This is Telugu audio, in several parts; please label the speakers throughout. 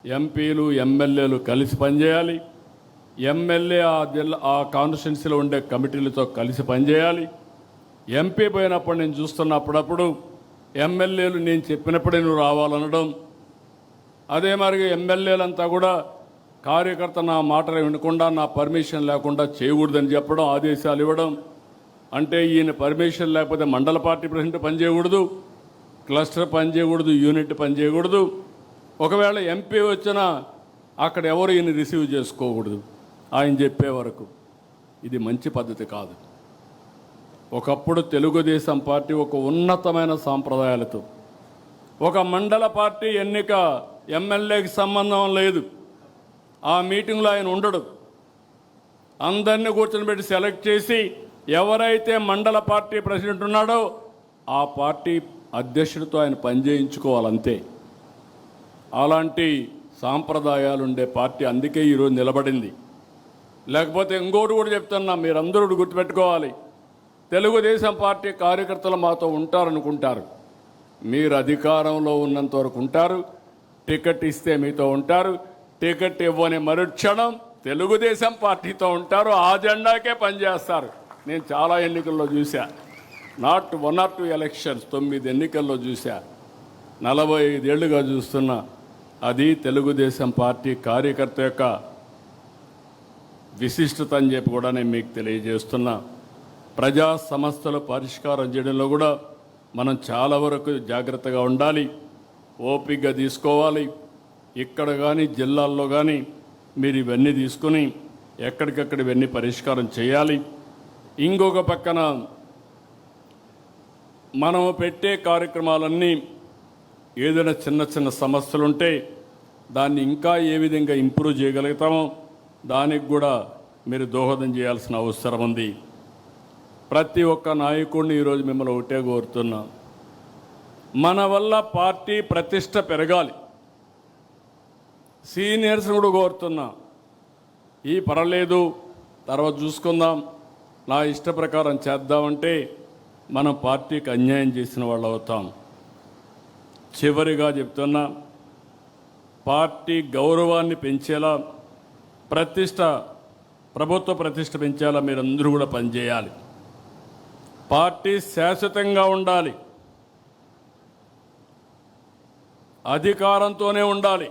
Speaker 1: ఎంపీలు ఎమ్మెల్యేలు కలిసి పనిచేయాలి. ఎమ్మెల్యే ఆ కాన్స్టిట్యున్సీలో ఉండే కమిటీలతో కలిసి పనిచేయాలి. ఎంపీ పోయినప్పుడు నేను చూస్తున్నప్పుడప్పుడు ఎమ్మెల్యేలు నేను చెప్పినప్పుడే నువ్వు రావాలనడం, అదే మరి ఎమ్మెల్యేలంతా కూడా కార్యకర్త నా మాటలు వినకుండా నా పర్మిషన్ లేకుండా చేయకూడదని చెప్పడం, ఆదేశాలు ఇవ్వడం. అంటే ఈయన పర్మిషన్ లేకపోతే మండల పార్టీ ప్రెసిడెంట్ పనిచేయకూడదు, క్లస్టర్ పనిచేయకూడదు, యూనిట్ పనిచేయకూడదు. ఒకవేళ ఎంపీ వచ్చినా అక్కడ ఎవరు ఈయన రిసీవ్ చేసుకోకూడదు ఆయన చెప్పే వరకు. ఇది మంచి పద్ధతి కాదు. ఒకప్పుడు తెలుగుదేశం పార్టీ ఒక ఉన్నతమైన సాంప్రదాయాలతో, ఒక మండల పార్టీ ఎన్నిక ఎమ్మెల్యేకి సంబంధం లేదు, ఆ మీటింగ్లో ఆయన ఉండడు. అందరినీ కూర్చొని సెలెక్ట్ చేసి ఎవరైతే మండల పార్టీ ప్రెసిడెంట్ ఉన్నాడో ఆ పార్టీ అధ్యక్షుడితో ఆయన పనిచేయించుకోవాలంతే. అలాంటి సాంప్రదాయాలు ఉండే పార్టీ అందుకే ఈరోజు నిలబడింది. లేకపోతే ఇంకోటి కూడా చెప్తున్నా, మీరందరూ గుర్తుపెట్టుకోవాలి, తెలుగుదేశం పార్టీ కార్యకర్తలు మాతో ఉంటారనుకుంటారు. మీరు అధికారంలో ఉన్నంత వరకు ఉంటారు, టికెట్ ఇస్తే మీతో ఉంటారు, టికెట్ ఇవ్వని మరుక్షణం తెలుగుదేశం పార్టీతో ఉంటారు, ఆ జెండాకే పనిచేస్తారు. నేను చాలా ఎన్నికల్లో చూశా, నాట్ 1 or 2 ఎలక్షన్స్, 9 ఎన్నికల్లో చూశా, 45 ఏళ్లుగా చూస్తున్నా. అది తెలుగుదేశం పార్టీ కార్యకర్త యొక్క విశిష్టత అని చెప్పి కూడా నేను మీకు తెలియజేస్తున్నా. ప్రజా సమస్యలు పరిష్కారం చేయడంలో కూడా మనం చాలా వరకు జాగ్రత్తగా ఉండాలి, ఓపికగా తీసుకోవాలి. ఇక్కడ కానీ జిల్లాల్లో కానీ మీరు ఇవన్నీ తీసుకుని ఎక్కడికక్కడ ఇవన్నీ పరిష్కారం చేయాలి. ఇంకొక పక్కన మనం పెట్టే కార్యక్రమాలన్నీ ఏదైనా చిన్న చిన్న సమస్యలుంటే దాన్ని ఇంకా ఏ విధంగా ఇంప్రూవ్ చేయగలుగుతామో దానికి కూడా మీరు దోహదం చేయాల్సిన అవసరం ఉంది. ప్రతి ఒక్క నాయకుడిని ఈరోజు మిమ్మల్ని ఒకటే కోరుతున్నా, మన వల్ల పార్టీ ప్రతిష్ట పెరగాలి. సీనియర్స్ కూడా కోరుతున్నా, ఈ పర్వాలేదు తర్వాత చూసుకుందాం, నా ఇష్ట ప్రకారం చేద్దామంటే మనం పార్టీకి అన్యాయం చేసిన వాళ్ళు అవుతాం. చివరిగా చెప్తున్నా, పార్టీ గౌరవాన్ని పెంచేలా, ప్రభుత్వ ప్రతిష్ట పెంచేలా మీరందరూ కూడా పనిచేయాలి. పార్టీ శాశ్వతంగా ఉండాలి, అధికారంతోనే ఉండాలి.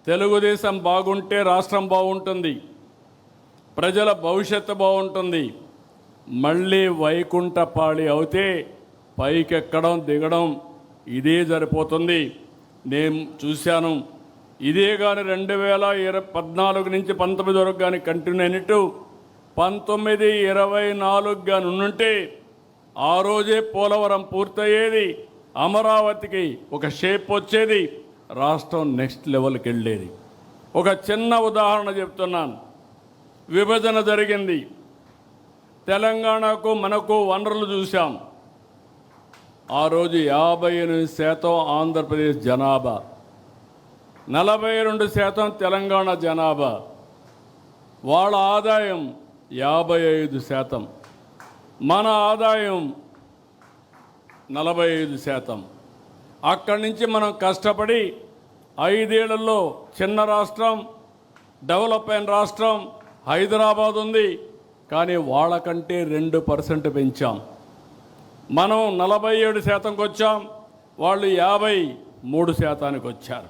Speaker 1: తెలుగుదేశం బాగుంటే రాష్ట్రం బాగుంటుంది, ప్రజల భవిష్యత్తు బాగుంటుంది. మళ్ళీ వైకుంఠపాళి అవుతే పైకెక్కడం దిగడం ఇదే సరిపోతుంది. నేను చూశాను, ఇదే కానీ 2014 నుంచి 19 వరకు కానీ కంటిన్యూ అయినట్టు 19, 24 కానీ ఉంటే ఆ రోజే పోలవరం పూర్తయ్యేది, అమరావతికి ఒక షేప్ వచ్చేది, రాష్ట్రం నెక్స్ట్ లెవెల్కి వెళ్ళేది. ఒక చిన్న ఉదాహరణ చెప్తున్నాను. విభజన జరిగింది, తెలంగాణకు మనకు వనరులు చూసాం. ఆ రోజు 58% ఆంధ్రప్రదేశ్ జనాభా, 42% తెలంగాణ జనాభా. వాళ్ళ ఆదాయం 55%, మన ఆదాయం 45%. అక్కడి నుంచి మనం కష్టపడి 5 ఏళ్లలో చిన్న రాష్ట్రం, డెవలప్ అయిన రాష్ట్రం హైదరాబాద్ ఉంది, కానీ వాళ్ళకంటే 2% పెంచాం. మనం 47%కి వచ్చాం, వాళ్ళు 53%కి వచ్చారు.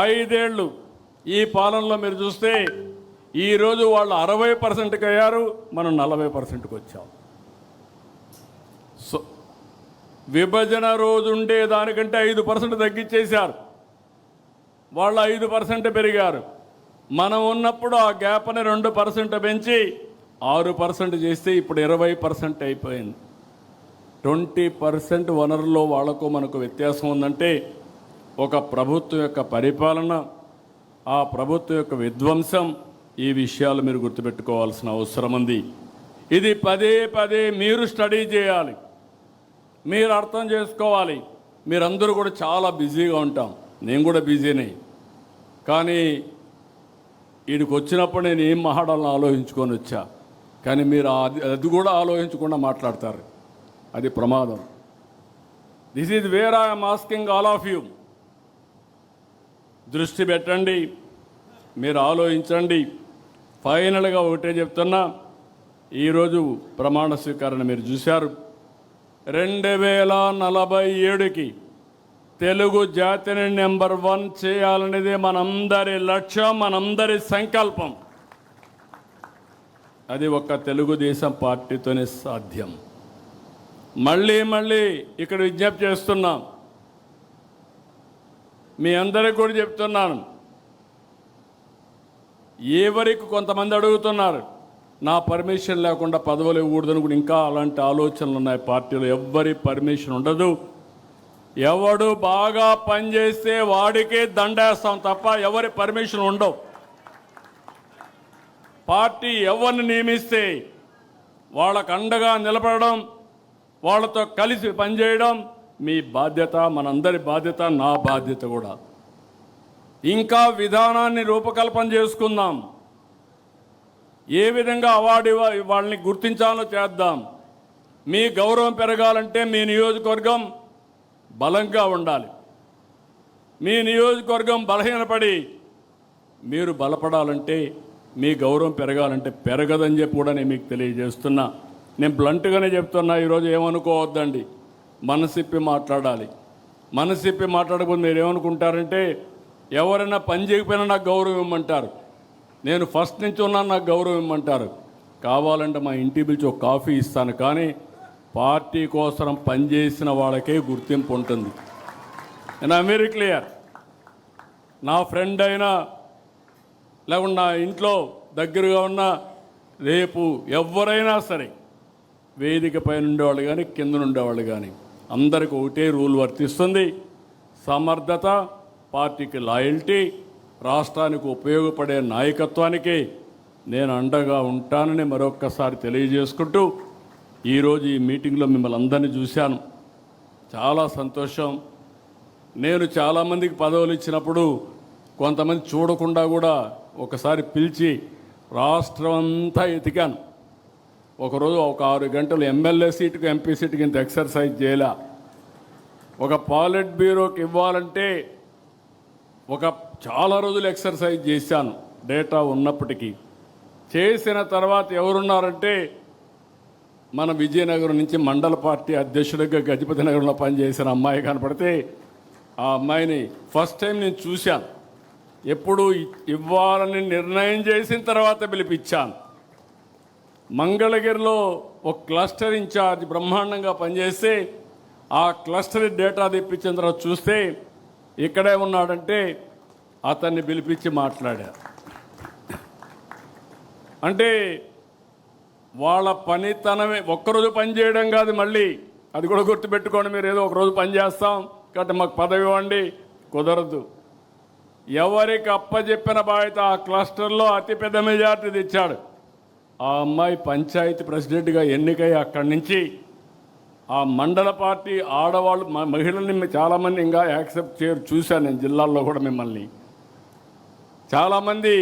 Speaker 1: 5 ఏళ్ళు ఈ పాలనలో మీరు చూస్తే ఈరోజు వాళ్ళు 60%కి అయ్యారు, మనం 40%కి వచ్చాం. సో విభజన రోజు ఉండే దానికంటే 5% తగ్గించేశారు, వాళ్ళు 5% పెరిగారు. మనం ఉన్నప్పుడు ఆ గ్యాప్ని 2% పెంచి 6% చేస్తే ఇప్పుడు 20% అయిపోయింది. 20% వనరుల్లో వాళ్లకు మనకు వ్యత్యాసం ఉందంటే ఒక ప్రభుత్వం యొక్క పరిపాలన, ఆ ప్రభుత్వం యొక్క విధ్వంసం, ఈ విషయాలు మీరు గుర్తుపెట్టుకోవాల్సిన అవసరం ఉంది. ఇది పదే మీరు స్టడీ చేయాలి, మీరు అర్థం చేసుకోవాలి. మీరందరూ కూడా చాలా బిజీగా ఉంటాం, నేను కూడా బిజీనే. కానీ వీడికి వచ్చినప్పుడు నేను ఏం మాట్లాడాలని ఆలోచించుకొని వచ్చా, కానీ మీరు అది కూడా ఆలోచించకుండా మాట్లాడతారు, అది ప్రమాదం. This is where I'm asking all of you. దృష్టి పెట్టండి, మీరు ఆలోచించండి. ఫైనల్గా ఒకటే చెప్తున్నా, ఈరోజు ప్రమాణ స్వీకారణ మీరు చూశారు. 2047కి తెలుగు జాతిని నెంబర్ 1 చేయాలనేది మనందరి లక్ష్యం, మనందరి సంకల్పం. అది ఒక్క తెలుగుదేశం పార్టీతోనే సాధ్యం. మళ్ళీ ఇక్కడ విజ్ఞప్తి చేస్తున్నాం, మీ అందరికీ కూడా చెప్తున్నాను. ఎవరికి కొంతమంది అడుగుతున్నారు, నా పర్మిషన్ లేకుండా పదవులు ఇవ్వకూడదని కూడా ఇంకా అలాంటి ఆలోచనలు ఉన్నాయి పార్టీలో. ఎవ్వరి పర్మిషన్ ఉండదు. ఎవడు బాగా పనిచేస్తే వాడికే దండేస్తాం తప్ప ఎవరి పర్మిషన్ ఉండవు. పార్టీ ఎవరిని నియమిస్తే వాళ్ళకు అండగా నిలబడడం, వాళ్ళతో కలిసి పనిచేయడం మీ బాధ్యత, మనందరి బాధ్యత, నా బాధ్యత కూడా. ఇంకా విధానాన్ని రూపకల్పన చేసుకుందాం. ఏ విధంగా అవార్డు వాళ్ళని గుర్తించాలో చేద్దాం. మీ గౌరవం పెరగాలంటే మీ నియోజకవర్గం బలంగా ఉండాలి. మీ నియోజకవర్గం బలహీనపడి మీరు బలపడాలంటే, మీ గౌరవం పెరగాలంటే పెరగదని చెప్పి కూడా నేను మీకు తెలియజేస్తున్నా. నేను బ్లంట్గానే చెప్తున్నా. ఈరోజు ఏమనుకోవద్దండి, మనసిప్పి మాట్లాడాలి. మనసిప్పి మాట్లాడకపోతే మీరు ఏమనుకుంటారంటే, ఎవరైనా పని చేయకపోయినా నాకు గౌరవం ఇవ్వమంటారు, నేను ఫస్ట్ నుంచి ఉన్నాను నాకు గౌరవం ఇవ్వమంటారు. కావాలంటే మా ఇంటికి పిలిచి ఒక కాఫీ ఇస్తాను, కానీ పార్టీ కోసం పనిచేసిన వాళ్ళకే గుర్తింపు ఉంటుంది. నేను వెరీ క్లియర్. నా ఫ్రెండ్ అయినా లేకుండా నా ఇంట్లో దగ్గరగా ఉన్న రేపు ఎవరైనా సరే వేదిక పైన ఉండేవాళ్ళు కానీ కింద ఉండేవాళ్ళు కానీ అందరికీ ఒకటే రూల్ వర్తిస్తుంది. సమర్థత, పార్టీకి లాయల్టీ, రాష్ట్రానికి ఉపయోగపడే నాయకత్వానికి నేను అండగా ఉంటానని మరొక్కసారి తెలియజేసుకుంటూ, ఈరోజు ఈ మీటింగ్లో మిమ్మల్ని అందరినీ చూశాను, చాలా సంతోషం. నేను చాలామందికి పదవులు ఇచ్చినప్పుడు కొంతమంది చూడకుండా కూడా ఒకసారి పిలిచి రాష్ట్రం అంతా ఎతికాను. ఒకరోజు ఒక 6 గంటలు ఎమ్మెల్యే సీటుకు ఎంపీ సీటుకి ఇంత ఎక్సర్సైజ్ చేయలే. ఒక పాలిట్ బ్యూరోకి ఇవ్వాలంటే చాలా రోజులు ఎక్సర్సైజ్ చేశాను, డేటా ఉన్నప్పటికీ. చేసిన తర్వాత ఎవరున్నారంటే, మన విజయనగరం నుంచి మండల పార్టీ అధ్యక్షుడిగా గజపతి నగరంలో పనిచేసిన అమ్మాయి కనపడితే, ఆ అమ్మాయిని ఫస్ట్ టైం నేను చూశాను. ఎప్పుడు ఇవ్వాలని నిర్ణయం చేసిన తర్వాత పిలిపించాను. మంగళగిరిలో ఒక క్లస్టర్ ఇన్ఛార్జ్ బ్రహ్మాండంగా పనిచేస్తే, ఆ క్లస్టర్ డేటా తెప్పించిన తర్వాత చూస్తే ఇక్కడే ఉన్నాడంటే అతన్ని పిలిపించి మాట్లాడారు. అంటే వాళ్ళ పనితనమే. ఒక్కరోజు పని చేయడం కాదు, మళ్ళీ అది కూడా గుర్తుపెట్టుకోండి. మీరు ఏదో ఒకరోజు పని చేస్తాం కాబట్టి మాకు పదవి ఇవ్వండి, కుదరదు. ఎవరికి అప్పచెప్పిన బాధ్యత ఆ క్లస్టర్లో అతిపెద్ద మెజార్టీ తెచ్చాడు. ఆ అమ్మాయి పంచాయతీ ప్రెసిడెంట్గా ఎన్నికై అక్కడి నుంచి ఆ మండల పార్టీ ఆడవాళ్ళు, మహిళల్ని చాలామంది ఇంకా యాక్సెప్ట్ చేయరు. చూశాను నేను జిల్లాల్లో కూడా మిమ్మల్ని. చాలామంది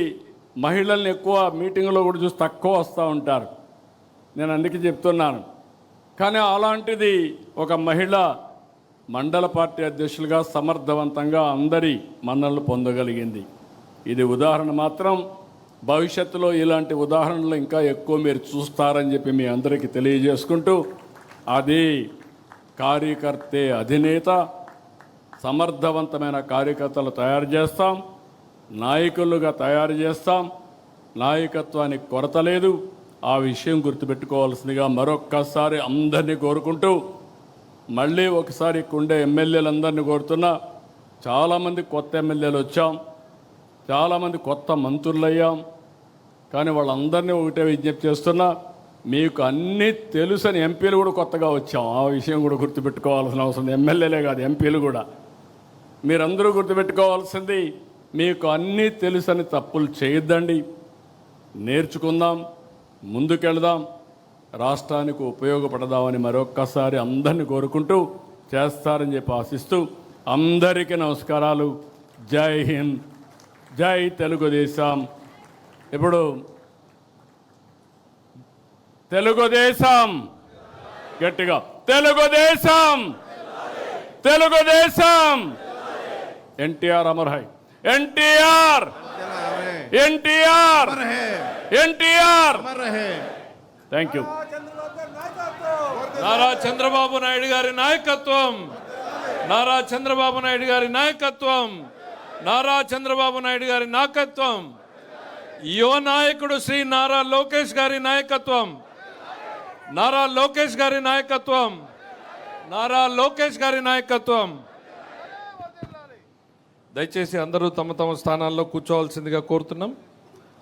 Speaker 1: మహిళల్ని ఎక్కువ మీటింగ్లో కూడా చూసి తక్కువ వస్తూ ఉంటారు. నేను అందుకే చెప్తున్నాను. కానీ అలాంటిది ఒక మహిళ మండల పార్టీ అధ్యక్షులుగా సమర్థవంతంగా అందరి మన్ననలు పొందగలిగింది. ఇది ఉదాహరణ మాత్రం. భవిష్యత్తులో ఇలాంటి ఉదాహరణలు ఇంకా ఎక్కువ మీరు చూస్తారని చెప్పి మీ అందరికీ తెలియజేసుకుంటూ, అది కార్యకర్తే అధినేత. సమర్థవంతమైన కార్యకర్తలు తయారు చేస్తాం, నాయకులుగా తయారు చేస్తాం. నాయకత్వానికి కొరత లేదు. ఆ విషయం గుర్తుపెట్టుకోవాల్సిందిగా మరొక్కసారి అందరినీ కోరుకుంటూ, మళ్ళీ ఒకసారి ఉండే ఎమ్మెల్యేలందరినీ కోరుతున్నా. చాలామంది కొత్త ఎమ్మెల్యేలు వచ్చాం, చాలామంది కొత్త మంత్రులు అయ్యాం. కానీ వాళ్ళందరినీ ఒకటే విజ్ఞప్తి చేస్తున్నా, మీకు అన్నీ తెలుసని. ఎంపీలు కూడా కొత్తగా వచ్చాం, ఆ విషయం కూడా గుర్తుపెట్టుకోవాల్సిన అవసరం. ఎమ్మెల్యేలే కాదు, ఎంపీలు కూడా. మీరందరూ గుర్తుపెట్టుకోవాల్సింది, మీకు అన్నీ తెలుసని తప్పులు చేయొద్దండి. నేర్చుకుందాం, ముందుకెళ్దాం, రాష్ట్రానికి ఉపయోగపడదామని మరొక్కసారి అందరినీ కోరుకుంటూ, చేస్తారని చెప్పి ఆశిస్తూ, అందరికీ నమస్కారాలు. జై హింద్, జై తెలుగుదేశం. ఇప్పుడు తెలుగుదేశం గట్టిగా, Telugu Desam, Telugu Desam. NTR Amar high. NTR NTR NTR. Thank you.
Speaker 2: Nara Chandrababu Naidu గారి నాయకత్వం, నారా చంద్రబాబు నాయుడు గారి నాయకత్వం, నారా చంద్రబాబు నాయుడు గారి నాయకత్వం, యువ నాయకుడు శ్రీ నారా లోకేష్ గారి నాయకత్వం, నారా లోకేష్ గారి నాయకత్వం, నారా లోకేష్ గారి నాయకత్వం. దయచేసి అందరూ తమ తమ స్థానాల్లో కూర్చోవలసిందిగా కోరుతున్నాం.